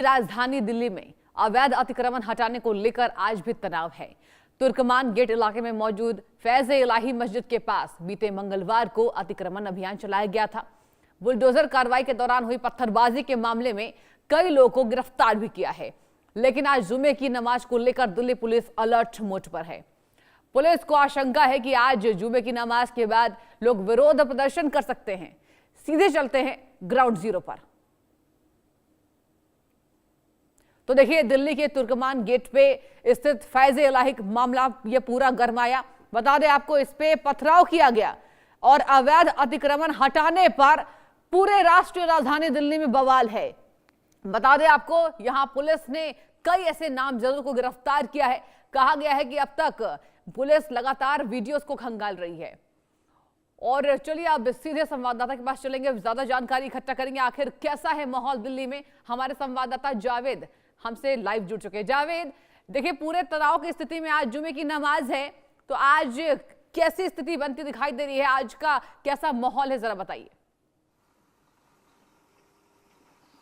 राजधानी दिल्ली में अवैध अतिक्रमण हटाने को लेकर आज भी तनाव है। तुर्कमान गेट इलाके में मौजूद फैज इलाही मस्जिद के पास बीते मंगलवार को अतिक्रमण अभियान चलाया गया था। बुलडोजर कार्रवाई के दौरान हुई पत्थरबाजी के मामले में कई लोगों को गिरफ्तार भी किया है। लेकिन आज जुमे की नमाज को लेकर दिल्ली पुलिस अलर्ट मोड पर है। पुलिस को आशंका है कि आज जुमे की नमाज के बाद लोग विरोध प्रदर्शन कर सकते हैं। सीधे चलते हैं ग्राउंड जीरो पर। तो देखिए, दिल्ली के तुर्कमान गेट पे स्थित फैज इलाही मामला ये पूरा गरमाया। बता दें आपको, इस पे पथराव किया गया और अवैध अतिक्रमण हटाने पर पूरे राष्ट्रीय राजधानी दिल्ली में बवाल है। बता दें आपको, यहां पुलिस ने कई ऐसे नामजदों को गिरफ्तार किया है। कहा गया है कि अब तक पुलिस लगातार वीडियोस को खंगाल रही है। और चलिए अब सीधे संवाददाता के पास चलेंगे, ज्यादा जानकारी इकट्ठा करेंगे। आखिर कैसा है माहौल दिल्ली में, हमारे संवाददाता जावेद हमसे लाइव जुड़ चुके हैं। जावेद, देखिए, पूरे तनाव की स्थिति में आज जुमे की नमाज है, तो आज कैसी स्थिति बनती दिखाई दे रही है? आज का कैसा माहौल है, जरा बताइए।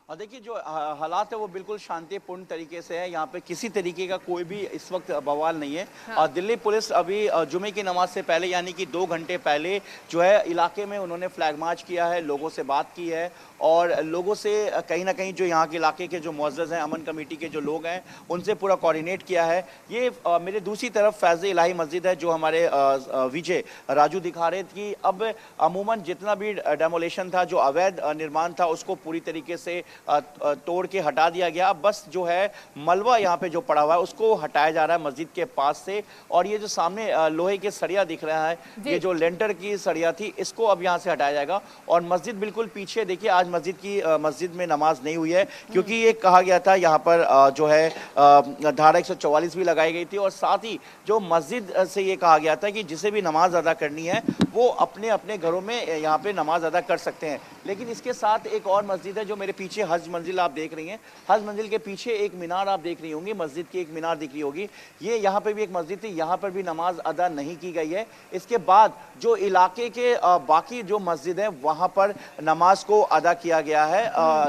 और देखिए, जो हालात है वो बिल्कुल शांतिपूर्ण तरीके से है। यहाँ पे किसी तरीके का कोई भी इस वक्त बवाल नहीं है। हाँ। दिल्ली पुलिस अभी जुमे की नमाज से पहले, यानी कि 2 घंटे पहले जो है इलाके में उन्होंने फ्लैग मार्च किया है, लोगों से बात की है और लोगों से कहीं ना कहीं जो यहाँ के इलाके के जो मुअज़्ज़ज़ हैं, अमन कमेटी के जो लोग हैं, उनसे पूरा कोऑर्डिनेट किया है। ये मेरे दूसरी तरफ फैज़ इलाही मस्जिद है, जो हमारे विजय राजू दिखा रहे थे कि अब अमूमन जितना भी डेमोलेशन था, जो अवैध निर्माण था, उसको पूरी तरीके से तोड़ के हटा दिया गया। अब बस जो है मलबा यहाँ पे जो पड़ा हुआ है उसको हटाया जा रहा है मस्जिद के पास से। और ये जो सामने लोहे के सरिया दिख रहा है, ये जो लेंटर की सरिया थी, इसको अब यहाँ से हटाया जाएगा। और मस्जिद बिल्कुल पीछे देखिए, आज मस्जिद में नमाज नहीं हुई है, क्योंकि ये कहा गया था यहाँ पर जो है धारा 144 भी लगाई गई थी। और साथ ही जो मस्जिद से ये कहा गया था कि जिसे भी नमाज अदा करनी है वो अपने अपने घरों में यहाँ पे नमाज अदा कर सकते हैं। लेकिन इसके साथ एक और मस्जिद है जो मेरे पीछे हज मंजिल आप देख रही हैं। हज मंजिल के पीछे एक मीनार आप देख रही होंगी, मस्जिद की एक मीनार दिख रही होगी। ये यहाँ पे भी एक मस्जिद थी, यहाँ पर भी नमाज अदा नहीं की गई है। इसके बाद जो इलाके के बाकी जो मस्जिद है वहाँ पर नमाज को अदा किया गया है,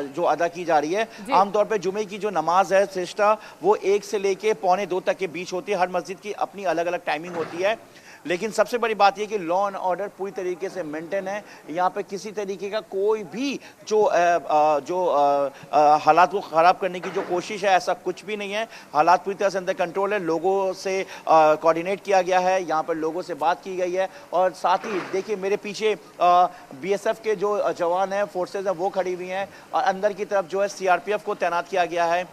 जो अदा की जा रही है। आमतौर पर जुमे की जो नमाज है श्रेष्ठा, वो 1 से लेके 1:45 तक के बीच होती है। हर मस्जिद की अपनी अलग अलग टाइमिंग होती है। लेकिन सबसे बड़ी बात यह कि लॉ एंड ऑर्डर पूरी तरीके से मेंटेन है। यहाँ पे किसी तरीके का कोई भी जो हालात को ख़राब करने की जो कोशिश है, ऐसा कुछ भी नहीं है। हालात पूरी तरह से अंदर कंट्रोल है। लोगों से कोऑर्डिनेट किया गया है, यहाँ पर लोगों से बात की गई है। और साथ ही देखिए, मेरे पीछे BSF के जो जवान हैं, फोर्सेज हैं, वो खड़ी हुई हैं। और अंदर की तरफ जो है CRPF को तैनात किया गया है।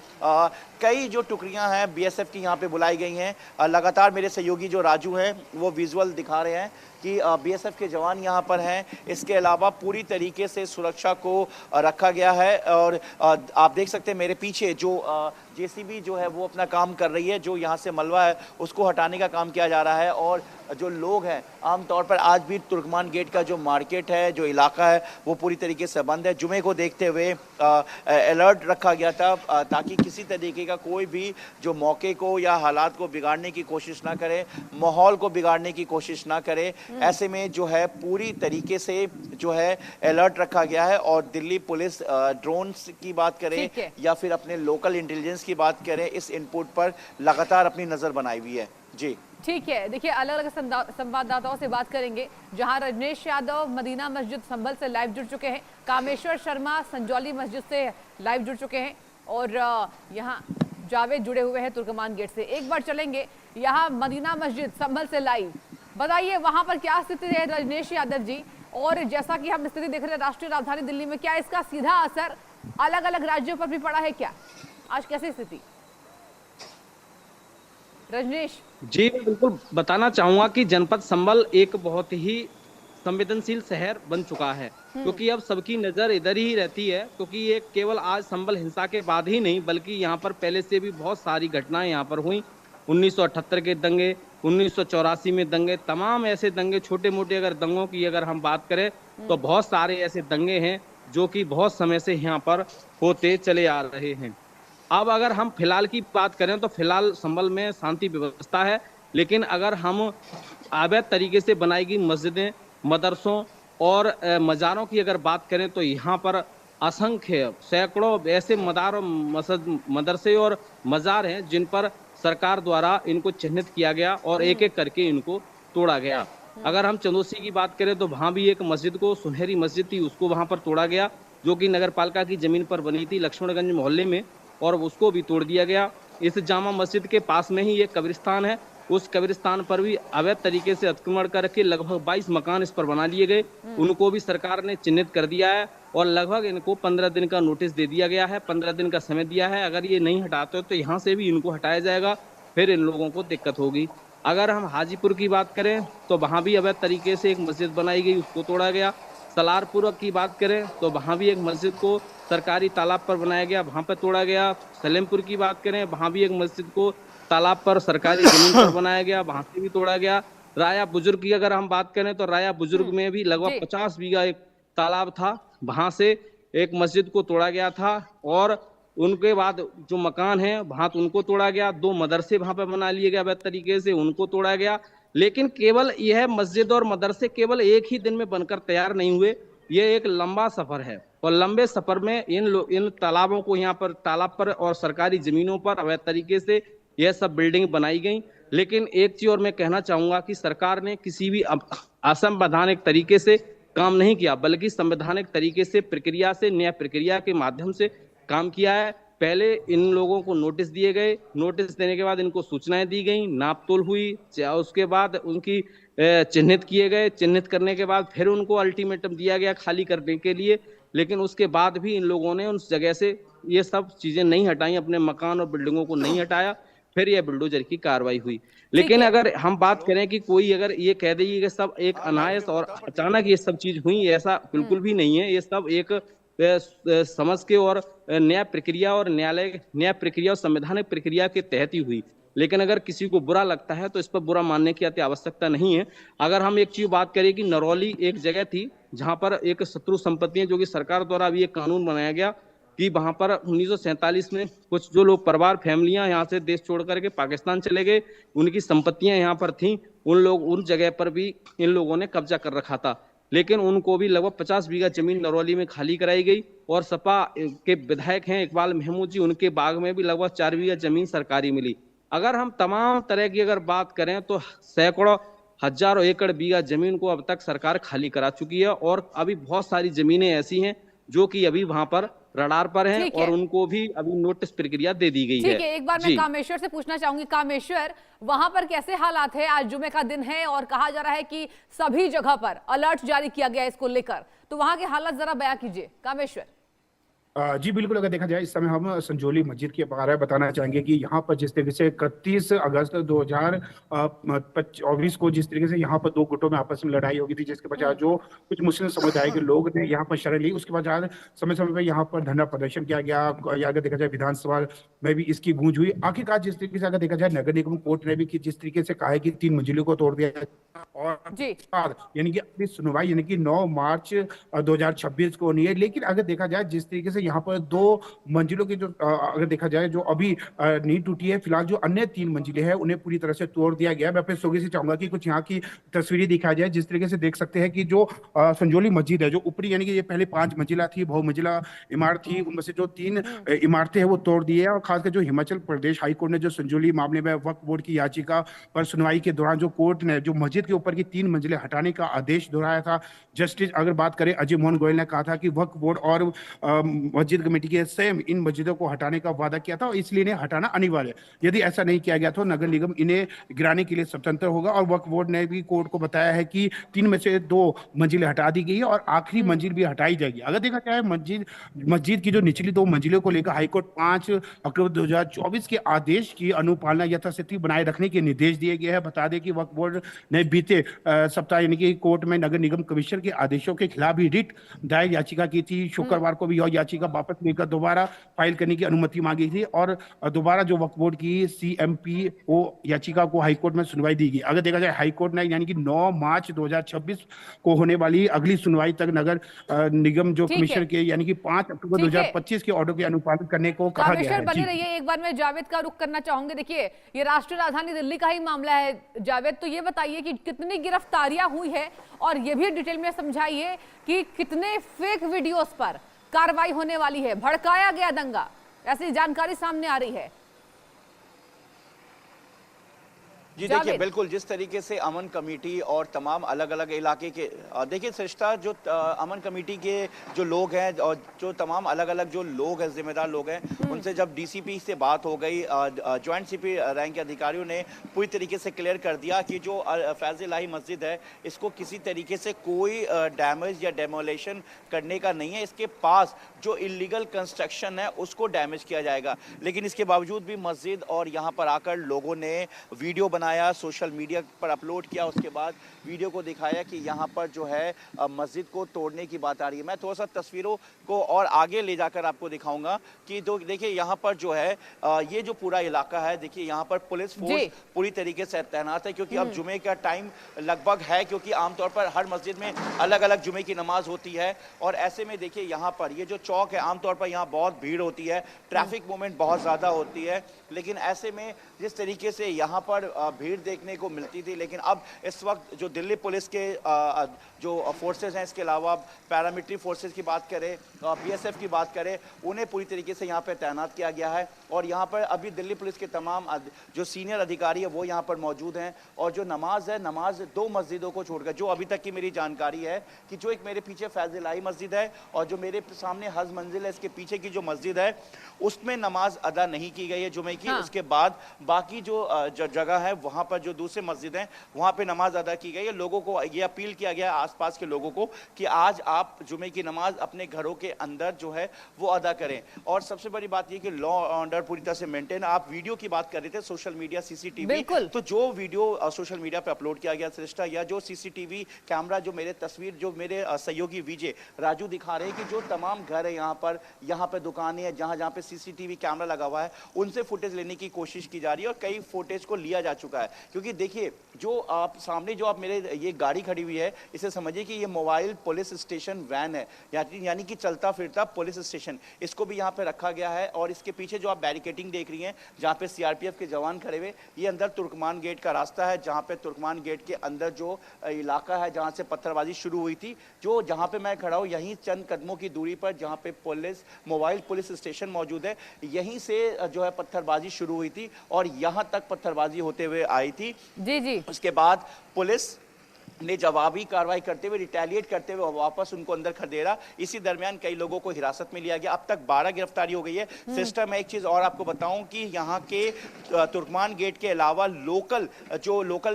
कई जो टुकड़ियां हैं BSF की यहाँ पे बुलाई गई हैं। लगातार मेरे सहयोगी जो राजू हैं वो विजुअल दिखा रहे हैं कि BSF के जवान यहाँ पर हैं। इसके अलावा पूरी तरीके से सुरक्षा को रखा गया है। और आप देख सकते हैं मेरे पीछे जो JCB जो है वो अपना काम कर रही है। जो यहाँ से मलबा है उसको हटाने का काम किया जा रहा है। और जो लोग हैं, आमतौर पर आज भी तुर्कमान गेट का जो मार्केट है, जो इलाका है, वो पूरी तरीके से बंद है। जुमे को देखते हुए अलर्ट रखा गया था ताकि किसी तरीके का कोई भी जो मौके को या हालात को बिगाड़ने की कोशिश ना करे, माहौल को बिगाड़ने की कोशिश ना करे। ऐसे में जो है पूरी तरीके से जो है अलर्ट रखा गया है। और दिल्ली पुलिस ड्रोन्स की बात करें या फिर अपने लोकल इंटेलिजेंस की बात करें, इस इनपुट पर लगातार अपनी नजर बनाई हुई है। जी ठीक है, देखिए, अलग अलग संवाददाताओं से बात करेंगे। जहां रजनेश यादव मदीना मस्जिद संभल से लाइव जुड़ चुके हैं, कामेश्वर शर्मा संजौली मस्जिद से लाइव जुड़ चुके हैं और यहाँ जावेद जुड़े हुए हैं तुर्कमान गेट से। एक बार चलेंगे यहाँ मदीना मस्जिद संभल से लाइव। बताइए वहां पर क्या स्थिति है रजनेश यादव जी? और जैसा कि हम स्थिति देख रहे हैं राष्ट्रीय राजधानी दिल्ली में, क्या इसका सीधा असर अलग अलग राज्यों पर भी पड़ा है क्या? आज कैसी स्थिति रजनीश? जी, मैं बिल्कुल बताना चाहूंगा कि जनपद संभल एक बहुत ही संवेदनशील शहर बन चुका है, क्योंकि अब सबकी नजर इधर ही रहती है। क्योंकि ये केवल आज संभल हिंसा के बाद ही नहीं, बल्कि यहाँ पर पहले से भी बहुत सारी घटनाएं यहाँ पर हुई। 1978 के दंगे, 1984 में दंगे, तमाम ऐसे दंगे, छोटे मोटे अगर दंगों की अगर हम बात करें तो बहुत सारे ऐसे दंगे हैं जो कि बहुत समय से यहाँ पर होते चले आ रहे हैं। अब अगर हम फिलहाल की बात करें तो फिलहाल संभल में शांति व्यवस्था है। लेकिन अगर हम अवैध तरीके से बनाई गई मस्जिदें, मदरसों और मज़ारों की अगर बात करें तो यहाँ पर असंख्य सैकड़ों ऐसे मदार और मदरसे और मजार हैं जिन पर सरकार द्वारा इनको चिन्हित किया गया और एक एक करके इनको तोड़ा गया। अगर हम चंदौसी की बात करें तो वहां भी एक मस्जिद को, सुनहरी मस्जिद थी, उसको वहां पर तोड़ा गया, जो कि नगर पालिका की जमीन पर बनी थी लक्ष्मणगंज मोहल्ले में, और उसको भी तोड़ दिया गया। इस जामा मस्जिद के पास में ही एक कब्रिस्तान है, उस कब्रिस्तान पर भी अवैध तरीके से अतिक्रमण करके लगभग 22 मकान इस पर बना लिए गए, उनको भी सरकार ने चिन्हित कर दिया है और लगभग इनको 15 दिन का नोटिस दे दिया गया है, 15 दिन का समय दिया है। अगर ये नहीं हटाते तो यहाँ से भी इनको हटाया जाएगा, फिर इन लोगों को दिक्कत होगी। अगर हम हाजीपुर की बात करें तो वहां भी अवैध तरीके से एक मस्जिद बनाई गई, उसको तोड़ा गया। सलारपुर की बात करें तो वहां भी एक मस्जिद को सरकारी तालाब पर बनाया गया, वहां पर तोड़ा गया। सलेमपुर की बात करें, वहां भी एक मस्जिद को तालाब पर सरकारी जमीन पर बनाया गया, वहां से भी तोड़ा गया। राया बुजुर्ग की अगर हम बात करें तो राया बुजुर्ग में भी लगभग 50 बीघा एक तालाब था, वहां से एक मस्जिद को तोड़ा गया था और उनके बाद जो मकान है वहां तो उनको तोड़ा गया। 2 मदरसे वहां पर बना लिए गए अवैध तरीके से, उनको तोड़ा गया। लेकिन केवल यह मस्जिद और मदरसे केवल एक ही दिन में बनकर तैयार नहीं हुए, ये एक लंबा सफर है और लंबे सफर में इन तालाबों को, यहाँ पर तालाब पर और सरकारी जमीनों पर अवैध तरीके से यह सब बिल्डिंग बनाई गई। लेकिन एक चीज और मैं कहना चाहूंगा कि सरकार ने किसी भी असंवैधानिक तरीके से काम नहीं किया, बल्कि संवैधानिक तरीके से प्रक्रिया से, न्याय प्रक्रिया के माध्यम से काम किया है। पहले इन लोगों को नोटिस दिए गए, नोटिस देने के बाद इनको सूचनाएं दी गई, नापतोल हुई, उसके बाद उनकी चिन्हित किए गए, चिन्हित करने के बाद फिर उनको अल्टीमेटम दिया गया खाली करने के लिए। लेकिन उसके बाद भी इन लोगों ने उस जगह से ये सब चीजें नहीं हटाई, अपने मकान और बिल्डिंगों को नहीं हटाया, फिर यह बुलडोजर की कार्रवाई हुई। लेकिन अगर हम बात करें कि कोई अगर ये कह देगी कि सब एक अनायास और अचानक ये सब चीज हुई, ऐसा बिल्कुल भी नहीं है। ये सब एक समझ के और न्याय प्रक्रिया और न्याय प्रक्रिया और संवैधानिक प्रक्रिया के तहत ही हुई। लेकिन अगर किसी को बुरा लगता है तो इस पर बुरा मानने की अति आवश्यकता नहीं है। अगर हम एक चीज बात करें कि नरौली एक जगह थी जहां पर एक शत्रु संपत्ति है, जो कि सरकार द्वारा अभी एक कानून बनाया गया कि वहां पर 1947 में कुछ जो लोग परिवार फैमिलियां यहाँ से देश छोड़ करके पाकिस्तान चले गए, उनकी संपत्तियां यहाँ पर थीं, उन जगह पर भी इन लोगों ने कब्जा कर रखा था। लेकिन उनको भी लगभग 50 बीघा जमीन नरौली में खाली कराई गई और सपा के विधायक हैं इकबाल महमूद जी, उनके बाग में भी लगभग 4 बीघा जमीन सरकारी मिली। अगर हम तमाम तरह की अगर बात करें तो सैकड़ों हजारों एकड़ बीघा जमीन को अब तक सरकार खाली करा चुकी है और अभी बहुत सारी जमीनें ऐसी हैं जो कि अभी वहां पर रडार पर हैं और उनको भी अभी नोटिस प्रक्रिया दे दी गई है। ठीक है, एक बार मैं कामेश्वर से पूछना चाहूंगी। कामेश्वर, वहां पर कैसे हालात है? आज जुमे का दिन है और कहा जा रहा है कि सभी जगह पर अलर्ट जारी किया गया है इसको लेकर, तो वहां के हालात जरा बयां कीजिए कामेश्वर। जी बिल्कुल, अगर देखा जाए इस समय हम संजौली मस्जिद के बारे में बताना चाहेंगे कि यहाँ पर जिस तरीके से 31 अगस्त 2024 को जिस तरीके से यहाँ पर 2 गुटों में आपस में लड़ाई हो गई थी, जिसके पश्चात जो कुछ मुस्लिम समुदाय के लोग ने यहाँ पर शरण ली, उसके बाद समय समय पर यहाँ पर धरना प्रदर्शन किया गया। अगर देखा जाए विधानसभा में भी इसकी गूंज हुई। आखिरकार जिस तरीके से अगर देखा जाए नगर निगम कोर्ट ने भी जिस तरीके से कहा है कि 3 मंजिलों को तोड़ दिया और यानी कि अपनी सुनवाई यानी कि 9 मार्च 2026 को होनी है। लेकिन अगर देखा जाए जिस तरीके से यहाँ पर 2 मंजिलों की जो अगर देखा जाए जो अभी नींव टूटी है, फिलहाल जो अन्य 3 मंजिलें हैं उन्हें पूरी तरह से तोड़ दिया गया है। मैं अपने सोगी से चाहूंगा कि कुछ यहाँ की तस्वीरें दिखाई जाए। जिस तरीके से देख सकते हैं कि जो संजौली मस्जिद है, जो ऊपरी यानी कि ये पहले 5 मंजिला थी, बहुमंजिला इमारत थी, उनमें से जो 3 इमारतें हैं वो तोड़ दी है। और खासकर जो हिमाचल प्रदेश हाईकोर्ट ने जो संजौली मामले में वक्फ बोर्ड की याचिका पर सुनवाई के दौरान जो कोर्ट ने जो मस्जिद के ऊपर की 3 मंजिलें हटाने का आदेश दोहराया था, जस्टिस अगर बात करें अजय मोहन गोयल ने कहा था कि वक्फ बोर्ड और मस्जिद कमेटी के स्वयं इन मस्जिदों को हटाने का वादा किया था और इसलिए इन्हें हटाना अनिवार्य है। यदि ऐसा नहीं किया गया तो नगर निगम इन्हें गिराने के लिए स्वतंत्र होगा। और वक्फ बोर्ड ने भी कोर्ट को बताया है कि 3 में से 2 मंजिलें हटा दी गई है और आखिरी मंजिल भी हटाई जाएगी। अगर देखा जाए मस्जिद की जो निचली 2 मंजिलों को लेकर हाईकोर्ट 5 अक्टूबर 2024 के आदेश की अनुपालना यथास्थिति बनाए रखने के निर्देश दिए गए हैं। बता दें कि वक्फ बोर्ड ने बीते सप्ताह यानी कि कोर्ट में नगर निगम कमिश्नर के आदेशों के खिलाफ भी रिट दायर याचिका की थी। शुक्रवार को भी यह याचिका वापस लेकर दोबारा फाइल करने की अनुमति मांगी थी और दोबारा जो वक्फ बोर्ड की CMPO याचिका को हाईकोर्ट में सुनवाई दी गई। अगर देखा जाए हाईकोर्ट ने यानी कि 9 मार्च 2026 को होने वाली अगली सुनवाई तक नगर निगम जो कमिश्नर के यानी कि 5 अक्टूबर 2025 के ऑर्डर के अनुपालन करने को कहा गया है। बने रहिए, एक बार मैं जावेद का रुख करना चाहूंगी। देखिए, ये राष्ट्रीय राजधानी दिल्ली का ही मामला है जावेद, तो ये बताइए कि कितनी गिरफ्तारियां हुई है और ये भी डिटेल में समझाइए कि कितने फेक वीडियोस पर कार्रवाई होने वाली है, भड़काया गया दंगा, ऐसी जानकारी सामने आ रही है। जी देखिए, बिल्कुल जिस तरीके से अमन कमेटी और तमाम अलग अलग इलाके के देखिए सृष्टा जो अमन कमेटी के जो लोग हैं और जो तमाम अलग अलग जो लोग हैं, जिम्मेदार लोग हैं, उनसे जब डीसीपी से बात हो गई, ज्वाइंट सीपी रैंक के अधिकारियों ने पूरी तरीके से क्लियर कर दिया कि जो फैज़ इलाही मस्जिद है इसको किसी तरीके से कोई डैमेज या डेमोलेशन करने का नहीं है। इसके पास जो इलीगल कंस्ट्रक्शन है उसको डैमेज किया जाएगा। लेकिन इसके बावजूद भी मस्जिद और यहाँ पर आकर लोगों ने वीडियो बनाया, सोशल मीडिया पर अपलोड किया, उसके बाद वीडियो को दिखाया कि यहाँ पर जो है मस्जिद को तोड़ने की बात आ रही है। मैं थोड़ा सा तस्वीरों को और आगे ले जाकर आपको दिखाऊंगा कि तो देखिए यहाँ पर जो है ये जो पूरा इलाका है, देखिए यहाँ पर पुलिस फोर्स पूरी तरीके से तैनात है, क्योंकि अब जुमे का टाइम लगभग है, क्योंकि आमतौर पर हर मस्जिद में अलग अलग जुमे की नमाज होती है। और ऐसे में देखिए यहाँ पर ये जो चौक है, आमतौर पर यहाँ बहुत भीड़ होती है, ट्रैफिक मूवमेंट बहुत ज़्यादा होती है। लेकिन ऐसे में जिस तरीके से यहाँ पर भीड़ देखने को मिलती थी, लेकिन अब इस वक्त जो दिल्ली पुलिस के जो फोर्सेस हैं, इसके अलावा पैरामिलिट्री फोर्सेस की बात करें, बीएसएफ की बात करें, उन्हें पूरी तरीके से यहाँ पर तैनात किया गया है। और यहाँ पर अभी दिल्ली पुलिस के तमाम जो सीनियर अधिकारी है वो यहाँ पर मौजूद हैं। और जो नमाज है, नमाज दो मस्जिदों को छोड़कर, जो अभी तक की मेरी जानकारी है कि जो एक मेरे पीछे फैज़ इलाही मस्जिद है और जो मेरे सामने हज मंजिल है, इसके पीछे की जो मस्जिद है उसमें नमाज अदा नहीं की गई है जुमे की। उसके बाद बाकी जो जगह है वहाँ पर जो दूसरे मस्जिद हैं वहाँ पे नमाज अदा की गई है। लोगों को ये अपील किया गया आसपास के लोगों को कि आज आप जुमे की नमाज अपने घरों के अंदर जो है वो अदा करें। और सबसे बड़ी बात ये कि लॉ ऑर्डर पूरी तरह से मेंटेन। आप वीडियो की बात कर रहे थे, सोशल मीडिया सीसीटीवी, तो जो वीडियो सोशल मीडिया पे अपलोड किया गया श्रेष्ठा, या जो सीसीटीवी कैमरा, जो मेरे तस्वीर जो मेरे सहयोगी विजय राजू दिखा रहे हैं कि जो तमाम घर है यहाँ पे दुकानें हैं जहाँ जहाँ पे सीसीटीवी कैमरा लगा हुआ है, उनसे फुटेज लेने की कोशिश की जा रही है और कई फुटेज को लिया जा चुका है। क्योंकि देखिए जो आप सामने जो आप मेरे ये गाड़ी खड़ी हुई है, इसे समझिए कि ये मोबाइल पुलिस स्टेशन वैन है, यानी कि चलता फिरता पुलिस स्टेशन, इसको भी यहाँ पे रखा गया है। और इसके पीछे जो आप बैरिकेडिंग देख रही हैं जहाँ पे सीआरपीएफ के जवान खड़े हुए, ये अंदर तुर्कमान गेट का रास्ता है, जहाँ पे तुर्कमान गेट के अंदर जो इलाका है जहाँ से पत्थरबाजी शुरू हुई थी, जो जहाँ पे मैं खड़ा हूँ यहीं चंद कदमों की दूरी पर जहाँ पे मोबाइल पुलिस स्टेशन मौजूद है, यहीं से जो है पत्थरबाजी शुरू हुई थी और यहाँ तक पत्थरबाजी होते हुए आई थी। जी। उसके बाद पुलिस ने जवाबी कार्रवाई करते हुए, रिटेलिएट करते हुए वापस उनको अंदर खदेड़ा। इसी दरमियान कई लोगों को हिरासत में लिया गया। अब तक 12 गिरफ्तारी हो गई है। सिस्टम में एक चीज और आपको बताऊं कि यहाँ के तुर्कमान गेट के अलावा लोकल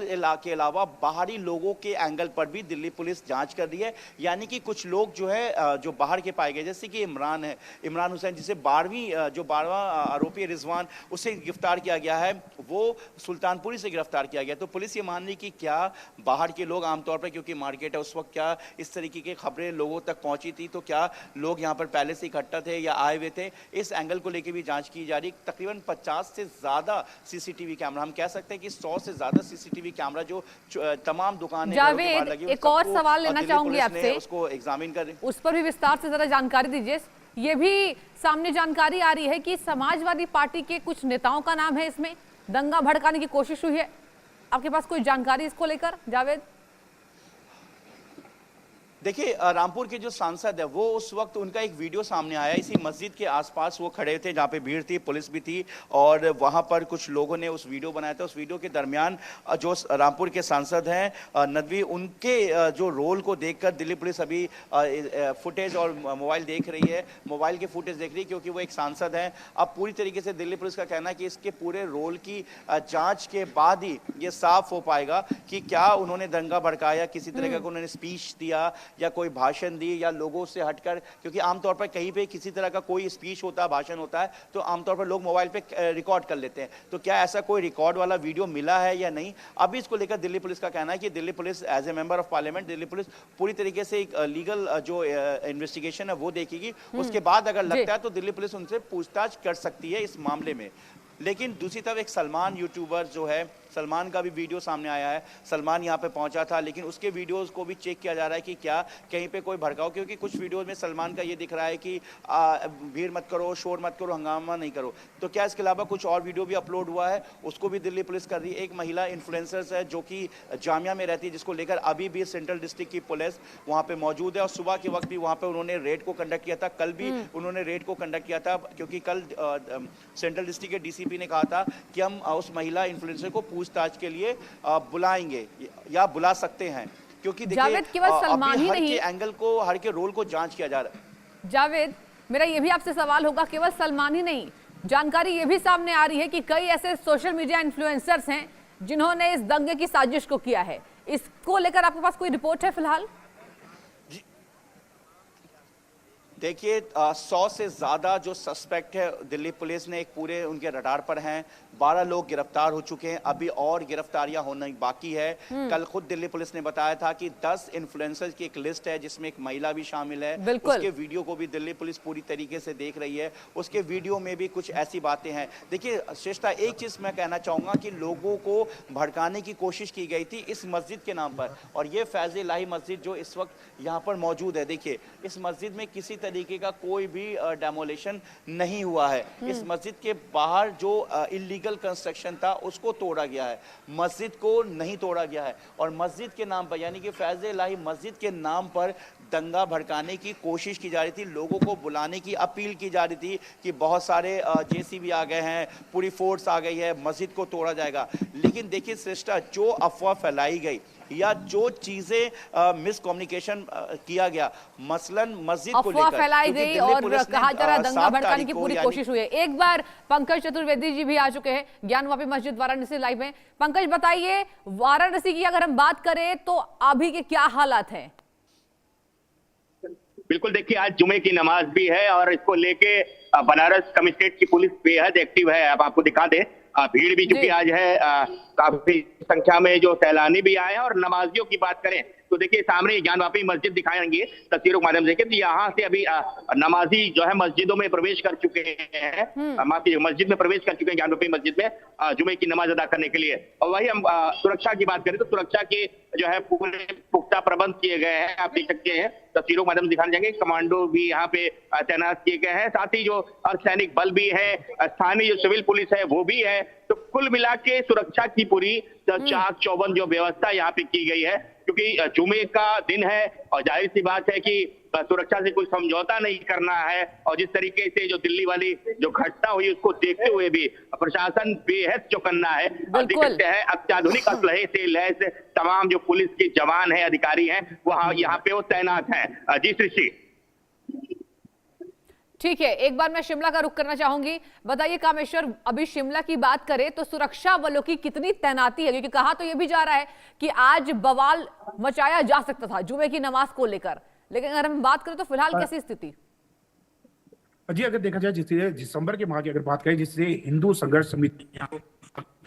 इलाके के अलावा बाहरी लोगों के एंगल पर भी दिल्ली पुलिस जांच कर रही है। यानी कि कुछ लोग जो है जो बाहर के पाए गए, जैसे कि इमरान हुसैन, जिसे 12वां आरोपी रिजवान, उसे गिरफ्तार किया गया है, वो सुल्तानपुरी से गिरफ्तार किया गया। तो पुलिस ये मान रही कि क्या बाहर के लोग आमतौर पर, क्योंकि मार्केट है उस वक्त, क्या इस तरीके की खबरें लोगों तक पहुंची थी, तो क्या लोग यहां पर पहले से इकट्ठा थे या आए हुए थे, इस एंगल को लेकर भी जांच की जा रही। तकरीबन 50 से ज्यादा सीसीटीवी कैमरा, हम कह सकते हैं कि 100 से ज्यादा सीसीटीवी कैमरा जो तमाम दुकानें जावेद, एक और सवाल लेना चाहूंगी आपसे, उसको एग्जामिन करें, उस पर भी विस्तार से जरा जानकारी दीजिए। ये भी सामने जानकारी आ रही है कि समाजवादी पार्टी के कुछ नेताओं का नाम है इसमें, दंगा भड़काने की कोशिश हुई है। आपके पास कोई जानकारी इसको लेकर जावेद? देखिए रामपुर के जो सांसद है वो उस वक्त उनका एक वीडियो सामने आया, इसी मस्जिद के आसपास वो खड़े थे जहाँ पे भीड़ थी, पुलिस भी थी, और वहाँ पर कुछ लोगों ने उस वीडियो बनाया था। उस वीडियो के दरमियान जो रामपुर के सांसद हैं नदवी, उनके जो रोल को देखकर दिल्ली पुलिस अभी फुटेज और मोबाइल देख रही है, मोबाइल के फुटेज देख रही है, क्योंकि वो एक सांसद हैं। अब पूरी तरीके से दिल्ली पुलिस का कहना है कि इसके पूरे रोल की जाँच के बाद ही ये साफ हो पाएगा कि क्या उन्होंने दंगा भड़काया, किसी तरह का उन्होंने स्पीच दिया या कोई भाषण दी, या लोगों से हटकर, क्योंकि आमतौर पर कहीं पे किसी तरह का कोई स्पीच होता है, भाषण होता है, तो आमतौर पर लोग मोबाइल पे रिकॉर्ड कर लेते हैं। तो क्या ऐसा कोई रिकॉर्ड वाला वीडियो मिला है या नहीं, अभी इसको लेकर दिल्ली पुलिस का कहना है कि Delhi police as a member of parliament, Delhi police पूरी तरीके से एक लीगल जो इन्वेस्टिगेशन है वो देखेगी। उसके बाद अगर लगता है तो दिल्ली पुलिस उनसे पूछताछ कर सकती है इस मामले में। लेकिन दूसरी तरफ एक सलमान यूट्यूबर जो है सलमान का भी वीडियो सामने आया है। सलमान यहाँ पे पहुंचा था, लेकिन उसके वीडियोस को भी चेक किया जा रहा है कि क्या कहीं पे कोई भड़काओ, क्योंकि कुछ वीडियोस में सलमान का ये दिख रहा है कि भीड़ मत करो, शोर मत करो, हंगामा नहीं करो। तो क्या इसके अलावा कुछ और वीडियो भी अपलोड हुआ है, उसको भी दिल्ली पुलिस कर रही है। एक महिला इन्फ्लुएंसर्स है जो कि जामिया में रहती है, जिसको लेकर अभी भी सेंट्रल डिस्ट्रिक्ट की पुलिस वहाँ पे मौजूद है, और सुबह के वक्त भी वहाँ पे उन्होंने रेड को कंडक्ट किया था। कल भी उन्होंने रेड को कंडक्ट किया था, क्योंकि कल सेंट्रल डिस्ट्रिक्ट के डीसीपी ने कहा था कि हम उस महिला इन्फ्लुएंसर को पूछताछ के लिए बुलाएंगे या बुला सकते हैं, क्योंकि देखिए केवल सलमान ही हर नहीं, के एंगल को, हर के रोल को जांच किया जा रहा है। जावेद, मेरा ये भी आपसे सवाल होगा, केवल सलमान ही नहीं, जानकारी ये भी सामने आ रही है कि कई ऐसे सोशल मीडिया इन्फ्लुएंसर्स हैं जिन्होंने इस दंगे की साजिश को किया है। इसको लेकर आपके पास कोई रिपोर्ट है फिलहाल? देखिए 100 से ज़्यादा जो सस्पेक्ट है दिल्ली पुलिस ने एक पूरे उनके रडार पर हैं। 12 लोग गिरफ्तार हो चुके हैं, अभी और गिरफ्तारियां होना बाकी है। कल खुद दिल्ली पुलिस ने बताया था कि 10 इन्फ्लुएंसर्स की एक लिस्ट है, जिसमें एक महिला भी शामिल है। उसके वीडियो को भी दिल्ली पुलिस पूरी तरीके से देख रही है। उसके वीडियो में भी कुछ ऐसी बातें हैं। देखिए श्रेष्ठा, एक चीज़ मैं कहना चाहूँगा कि लोगों को भड़काने की कोशिश की गई थी इस मस्जिद के नाम पर, और ये फैज़-ए-इलाही मस्जिद जो इस वक्त यहाँ पर मौजूद है, देखिए इस मस्जिद में किसी तरीके का कोई भी डेमोलेशन नहीं हुआ है। इस मस्जिद के बाहर जो इलीगल कंस्ट्रक्शन था उसको तोड़ा गया है, मस्जिद को नहीं तोड़ा गया है। और मस्जिद के नाम पर, यानी कि फैज़-ए-इलाही मस्जिद के नाम पर दंगा भड़काने की कोशिश की जा रही थी, लोगों को बुलाने की अपील की जा रही थी कि बहुत सारे जेसीबी आ गए हैं, पूरी फोर्स आ गई है, मस्जिद को तोड़ा जाएगा। लेकिन देखिए श्रेष्ठा, जो अफवाह फैलाई गई या जो चीजें मिसकम्युनिकेशन किया गया, मसलन मस्जिद को लेकर फैलाई गई और कहा जा रहा दंगा भड़काने की पूरी कोशिश हुई है। एक बार पंकज चतुर्वेदी जी भी आ चुके हैं ज्ञानवापी मस्जिद वाराणसी लाइव में। पंकज, बताइए वाराणसी की अगर हम बात करें तो अभी के क्या हालात हैं? बिल्कुल, देखिए आज जुमे की नमाज भी है और इसको लेके बनारस कमिश्नरेट की पुलिस बेहद एक्टिव है। अब आपको दिखा दे, भीड़ भी चूंकि आज है, काफी संख्या में जो सैलानी भी आए हैं। और नमाजियों की बात करें तो देखिए सामने ज्ञानवापी मस्जिद दिखाएंगे तस्वीरों के माध्यम से कि यहाँ से अभी नमाजी जो है मस्जिदों में प्रवेश कर चुके हैं, माफी मस्जिद में प्रवेश कर चुके हैं, ज्ञानवापी मस्जिद में जुमे की नमाज अदा करने के लिए। और वही हम सुरक्षा की बात करें तो सुरक्षा के जो है पूरे पुख्ता प्रबंध किए गए हैं। आप देख सकते हैं तस्वीरों के माध्यम से दिखाने जाएंगे, कमांडो भी यहाँ पे तैनात किए गए हैं, साथ ही जो अर्धसैनिक बल भी है, स्थानीय जो सिविल पुलिस है वो भी है। तो कुल मिला के सुरक्षा की पूरी चाक चौबंद जो व्यवस्था यहाँ पे की गई है, क्योंकि जुमे का दिन है और जाहिर सी बात है कि सुरक्षा से कोई समझौता नहीं करना है। और जिस तरीके से जो दिल्ली वाली जो घटना हुई उसको देखते हुए भी प्रशासन बेहद चौकन्ना है। देख सकते हैं अत्याधुनिक असलहे से लैस तमाम जो पुलिस के जवान हैं, अधिकारी हैं, वहाँ यहाँ पे वो तैनात हैं। जी सृष्टि। ठीक है, एक बार मैं शिमला का रुख करना चाहूंगी। बताइए कामेश्वर, अभी शिमला की बात करें तो सुरक्षा बलों की कितनी तैनाती है? क्योंकि कहा तो यह भी जा रहा है कि आज बवाल मचाया जा सकता था जुमे की नमाज को लेकर, लेकिन अगर हम बात करें तो फिलहाल कैसी स्थिति? जी, अगर देखा जाए जिससे दिसंबर के माह की अगर बात करें, जिससे हिंदू संघर्ष समिति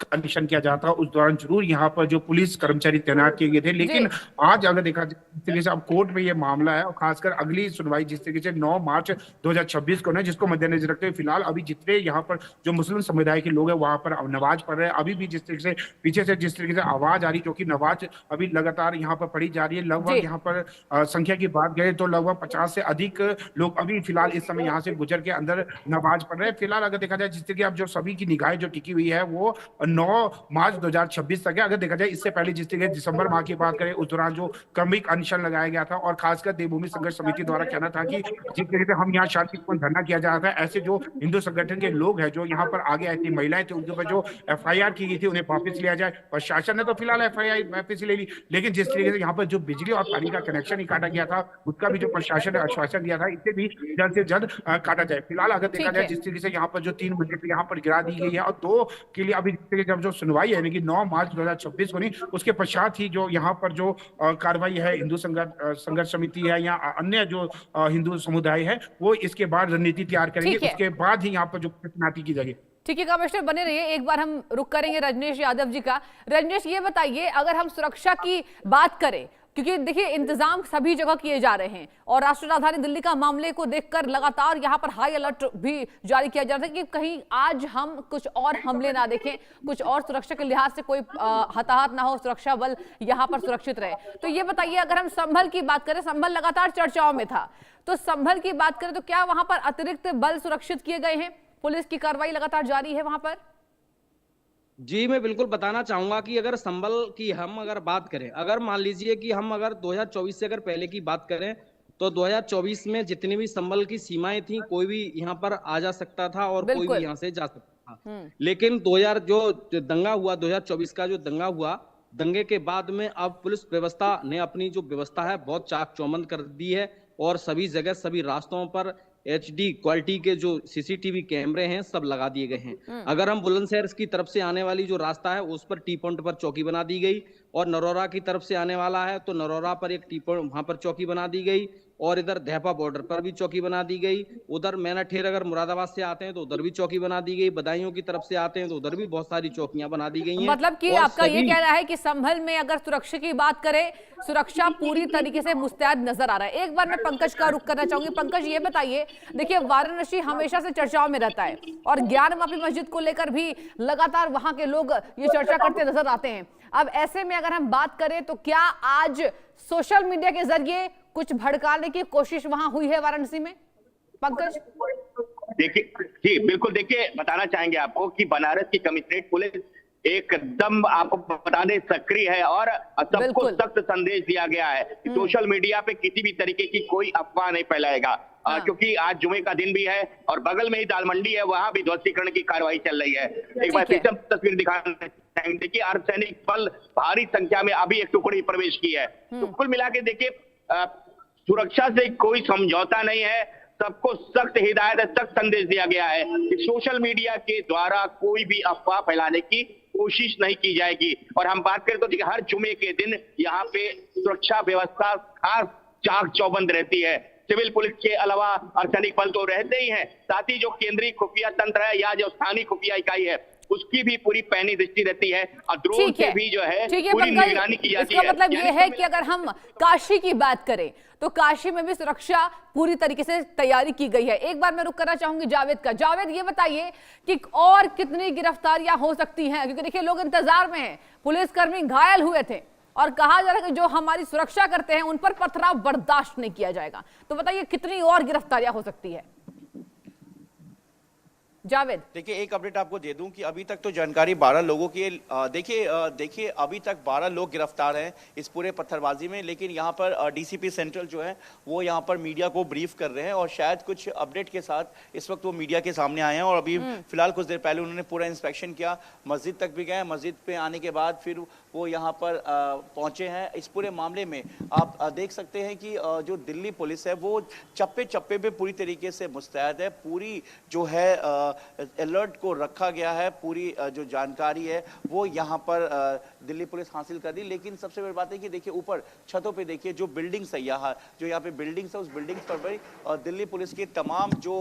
निरीक्षण किया जाता, उस दौरान जरूर यहाँ पर जो पुलिस कर्मचारी तैनात किए गए थे। लेकिन आज अगर देखा जाए अब कोर्ट में ये मामला है, और खासकर अगली सुनवाई जिस तरीके से 9 मार्च 2026 को ना, जिसको मद्देनजर रखते हुए फिलहाल अभी जितने यहाँ पर जो मुस्लिम समुदाय के लोग हैं वहां पर नमाज पढ़ रहे हैं। अभी भी जिस तरीके से पीछे से जिस तरीके से आवाज आ रही, जो कि नमाज अभी लगातार यहाँ पर पढ़ी जा रही है, लगभग यहाँ पर संख्या की बात करें तो लगभग 50 से अधिक लोग अभी फिलहाल इस समय यहाँ से गुजर के अंदर नमाज पढ़ रहे हैं। फिलहाल अगर देखा जाए जिस तरीके अब जो सभी की निगाहें जो टिकी हुई है वो 9 मार्च 2026 तक है। अगर देखा जाए इससे पहले जिस तरीके दिसंबर माह की बात करें उस दौरान जो क्रमिक अनशन लगाया गया था, और खासकर देवभूमि संघर्ष समिति द्वारा कहना था कि जिस तरीके से हम यहाँ शांतिपूर्ण धरना किया जा रहा था, ऐसे जो हिंदू संगठन के लोग हैं जो यहाँ पर आगे आई थी, महिलाएं थी, उनके ऊपर जो FIR की गई थी उन्हें वापस लिया जाए। प्रशासन ने तो फिलहाल FIR वापस ले ली, लेकिन जिस तरीके से यहाँ पर जो बिजली और पानी का कनेक्शन ही काटा गया था उसका भी जो प्रशासन ने आश्वासन दिया था इसे भी जल्द से जल्द काटा जाए। फिलहाल अगर देखा जाए जिस तरीके से यहाँ पर जो 3 मंजिल यहाँ पर गिरा दी गई है, और 2 के लिए अभी जब जो सुनवाई है कि 9 मार्च 2026 को नहीं, उसके पश्चात ही जो यहाँ पर जो कार्रवाई है हिंदू संघर्ष समिति है या अन्य जो हिंदू समुदाय है वो इसके बाद रणनीति तैयार करेंगे, उसके बाद ही यहाँ पर जो तैनाती की जाएगी। ठीक है कमिश्नर, बने रहिए। एक बार हम रुक करेंगे रजनीश यादव जी का। रजनीश, ये बताइए, अगर हम सुरक्षा की बात करें, क्योंकि देखिए इंतजाम सभी जगह किए जा रहे हैं और राष्ट्रीय राजधानी दिल्ली का मामले को देखकर लगातार यहां पर हाई अलर्ट भी जारी किया जा रहा है कि कहीं आज हम कुछ और हमले ना देखें, कुछ और सुरक्षा के लिहाज से कोई हताहत ना हो, सुरक्षा बल यहां पर सुरक्षित रहे। तो ये बताइए, अगर हम संभल की बात करें, संभल लगातार चर्चाओं में था, तो संभल की बात करें तो क्या वहां पर अतिरिक्त बल सुरक्षित किए गए हैं? पुलिस की कार्रवाई लगातार जारी है वहां पर? जी, मैं बिल्कुल बताना चाहूंगा कि अगर संभल की हम अगर बात करें, अगर मान लीजिए कि हम अगर 2024 से अगर पहले की बात करें तो 2024 में जितनी भी संभल की सीमाएं थी, कोई भी यहाँ पर आ जा सकता था और कोई भी यहाँ से जा सकता था। लेकिन 2000 जो दंगा हुआ, 2024 का जो दंगा हुआ, दंगे के बाद में अब पुलिस व्यवस्था ने अपनी जो व्यवस्था है बहुत चाक चौबंद कर दी है और सभी जगह सभी रास्तों पर HD क्वालिटी के जो CCTV कैमरे हैं सब लगा दिए गए हैं। अगर हम बुलंदशहर की तरफ से आने वाली जो रास्ता है उस पर टी पॉइंट पर चौकी बना दी गई और नरौरा की तरफ से आने वाला है तो नरौरा पर एक टी पॉइंट वहां पर चौकी बना दी गई और इधर धेपा बॉर्डर पर भी चौकी बना दी गई। उधर मैनाठेर अगर मुरादाबाद से आते हैं तो उधर भी चौकी बना दी गई। बदायूं की तरफ से आते हैं तो उधर भी बहुत सारी चौकियां बना दी गई हैं। मतलब कि आपका ये कहना है कि संभल में अगर सुरक्षा की बात करें, सुरक्षा पूरी तरीके से मुस्तैद नजर आ रहा है। एक बार मैं पंकज का रुख करना चाहूंगी। पंकज, ये बताइए, देखिए वाराणसी हमेशा से चर्चाओं में रहता है और ज्ञानवापी मस्जिद को लेकर भी लगातार वहां के लोग ये चर्चा करते नजर आते हैं। अब ऐसे में अगर हम बात करें तो क्या आज सोशल मीडिया के जरिए कुछ भड़काने की कोशिश वहां हुई है वाराणसी में? पंकज, देखिए जी बिल्कुल, देखिए बताना चाहेंगे आपको कि बनारस की कमिश्नरेट पुलिस एकदम आपको बता दें सक्रिय है और सबको सख्त संदेश दिया गया है कि सोशल मीडिया पे किसी भी तरीके की कोई अफवाह नहीं फैलाएगा। क्योंकि आज जुमे का दिन भी है और बगल में ही दाल मंडी है, वहां भी ध्वस्तीकरण की कार्रवाई चल रही है। एक बार फिर से तस्वीर दिखाना चाहेंगे। देखिए अर्धसैनिक बल भारी संख्या में अभी एक टुकड़ी प्रवेश की है। तो कुल मिला के देखिए सुरक्षा से कोई समझौता नहीं है, सबको सख्त हिदायत, सख्त संदेश दिया गया है कि सोशल मीडिया के द्वारा कोई भी अफवाह फैलाने की कोशिश नहीं की जाएगी। और हम बात करें तो देखिए हर जुमे के दिन यहाँ पे सुरक्षा व्यवस्था खास चाक चौबंद रहती है। सिविल पुलिस के अलावा अर्धसैनिक बल तो रहते ही हैं, साथ ही जो केंद्रीय खुफिया तंत्र है या जो स्थानीय खुफिया इकाई है उसकी भी पूरी पैनी दृष्टि रहती है और ड्रोन से भी जो है पूरी निगरानी की जाती है। इसका मतलब ये है कि अगर हम काशी की बात करें तो काशी में भी सुरक्षा पूरी तरीके से तैयारी की गई है। एक बार मैं रुक करना चाहूंगी जावेद का। जावेद, ये बताइए कि और कितनी गिरफ्तारियां हो सकती हैं, क्योंकि देखिए लोग इंतजार में हैं। पुलिसकर्मी घायल हुए थे और कहा जा रहा है कि जो हमारी सुरक्षा करते हैं उन पर पथराव बर्दाश्त नहीं किया जाएगा। तो बताइए कितनी और गिरफ्तारियां हो सकती है? जावेद, देखिए एक अपडेट आपको दे दूं कि अभी तक तो जानकारी 12 लोगों की है। देखिए अभी तक 12 लोग गिरफ्तार हैं इस पूरे पत्थरबाजी में, लेकिन यहाँ पर DCP सेंट्रल जो है वो यहाँ पर मीडिया को ब्रीफ कर रहे हैं और शायद कुछ अपडेट के साथ इस वक्त वो मीडिया के सामने आए हैं। और अभी फिलहाल कुछ देर पहले उन्होंने पूरा इंस्पेक्शन किया, मस्जिद तक भी गए। मस्जिद पे आने के बाद फिर वो यहाँ पर पहुंचे हैं। इस पूरे मामले में आप देख सकते हैं कि जो दिल्ली पुलिस है वो चप्पे चप्पे पे पूरी तरीके से मुस्तैद है। पूरी जो है अलर्ट को रखा गया है, पूरी जो जानकारी है वो यहाँ पर दिल्ली पुलिस हासिल कर दी। लेकिन सबसे बड़ी बात है कि देखिए ऊपर छतों पे देखिए जो बिल्डिंग्स है, यहाँ जो यहाँ पे बिल्डिंग्स है उस बिल्डिंग्स पर भी दिल्ली पुलिस के तमाम जो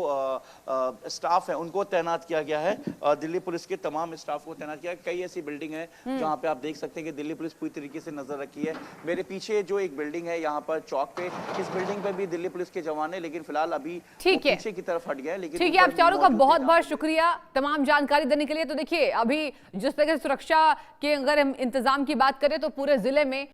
स्टाफ है उनको तैनात किया गया है। दिल्ली पुलिस के तमाम स्टाफ को तैनात किया है। कई ऐसी बिल्डिंग है जहाँ पे आप देख सकते हैं कि दिल्ली पुलिस पूरी तरीके से नजर रखी है। मेरे पीछे जो एक बिल्डिंग है यहाँ पर चौक पे, इस बिल्डिंग पे भी दिल्ली पुलिस के जवान है, लेकिन फिलहाल अभी पीछे की तरफ हट गया है। लेकिन ठीक है, आप चारों का बहुत बहुत शुक्रिया तमाम जानकारी देने के लिए। तो देखिए अभी जिस तरह से सुरक्षा के अगर हम इंतजाम की बात करें तो पूरे जिले में